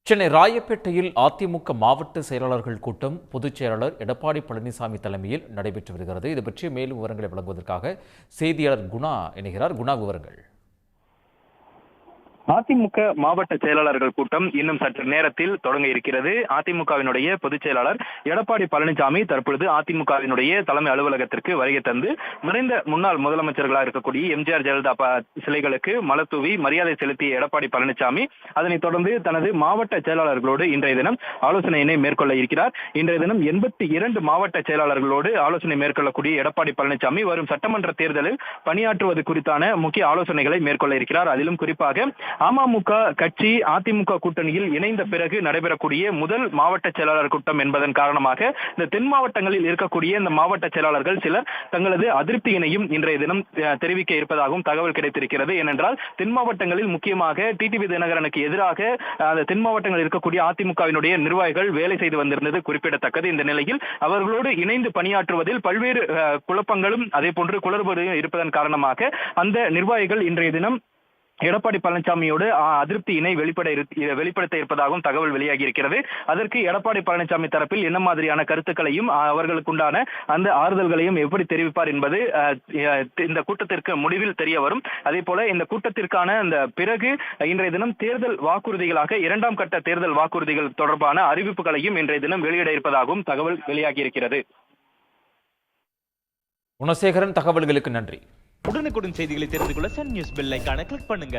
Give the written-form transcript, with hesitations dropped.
சென்னை ராயப்பேட்டையில் அதிமுக மாவட்ட செயலாளர்கள் கூட்டம் பொதுச் செயலாளர் எடப்பாடி பழனிசாமி தலைமையில் நடைபெற்று வருகிறது. இது பற்றிய மேலும் விவரங்களை வழங்குவதற்காக செய்தியாளர் குணா இணைகிறார். குணா, விவரங்கள். அதிமுக மாவட்ட செயலாளர்கள் கூட்டம் இன்னும் சற்று நேரத்தில் தொடங்க இருக்கிறது. அதிமுகவினுடைய பொதுச் செயலாளர் எடப்பாடி பழனிசாமி தற்பொழுது அதிமுகவினுடைய தலைமை அலுவலகத்திற்கு வருகை தந்து மறைந்த முன்னாள் முதலமைச்சர்களாக இருக்கக்கூடிய எம்ஜிஆர் ஜெயலலிதா சிலைகளுக்கு மலர் தூவி மரியாதை செலுத்திய எடப்பாடி பழனிசாமி அதனைத் தொடர்ந்து தனது மாவட்ட செயலாளர்களோடு இன்றைய தினம் ஆலோசனையினை மேற்கொள்ள இருக்கிறார். இன்றைய தினம் 82 மாவட்ட செயலாளர்களோடு ஆலோசனை மேற்கொள்ளக்கூடிய எடப்பாடி பழனிசாமி வரும் சட்டமன்ற தேர்தலில் பணியாற்றுவது குறித்தான முக்கிய ஆலோசனைகளை மேற்கொள்ள இருக்கிறார். அதிலும் குறிப்பாக அமமுக கட்சி அதிமுக கூட்டணியில் இணைந்த பிறகு நடைபெறக்கூடிய முதல் மாவட்ட செயலாளர் கூட்டம் என்பதன் காரணமாக இந்த தென் மாவட்டங்களில் இருக்கக்கூடிய இந்த மாவட்ட செயலாளர்கள் சிலர் தங்களது அதிருப்தியினையும் இன்றைய தினம் தெரிவிக்க இருப்பதாகவும் தகவல் கிடைத்திருக்கிறது. ஏனென்றால் தென் மாவட்டங்களில் முக்கியமாக டிடிவி தினகரனுக்கு எதிராக அந்த தென் மாவட்டங்களில் இருக்கக்கூடிய அதிமுகவினுடைய நிர்வாகிகள் வேலை செய்து வந்திருந்தது குறிப்பிடத்தக்கது. இந்த நிலையில் அவர்களோடு இணைந்து பணியாற்றுவதில் பல்வேறு குழப்பங்களும் அதே போன்று குளறுபடியும் இருப்பதன் காரணமாக அந்த நிர்வாகிகள் இன்றைய தினம் எடப்பாடி பழனிசாமியோடு அதிருப்தியினை வெளிப்படுத்த இருப்பதாகவும் தகவல் வெளியாகி இருக்கிறது. அதற்கு எடப்பாடி பழனிசாமி தரப்பில் என்ன மாதிரியான கருத்துக்களையும் அவர்களுக்குண்டான அந்த ஆறுதல்களையும் எப்படி தெரிவிப்பார் என்பது இந்த கூட்டத்திற்கு முடிவில் தெரிய வரும். அதே போல இந்த கூட்டத்திற்கான அந்த பிறகு இன்றைய தினம் தேர்தல் வாக்குறுதிகளாக 2ஆம் கட்ட தேர்தல் வாக்குறுதிகள் தொடர்பான அறிவிப்புகளையும் இன்றைய தினம் வெளியிட இருப்பதாகவும் தகவல் வெளியாகி இருக்கிறது. குணசேகரன், தகவல்களுக்கு நன்றி. உடனுக்குடன் செய்திகளை தெரிந்து கொள்ள சன் நியூஸ் பெல் ஐகானை கிளிக் பண்ணுங்க.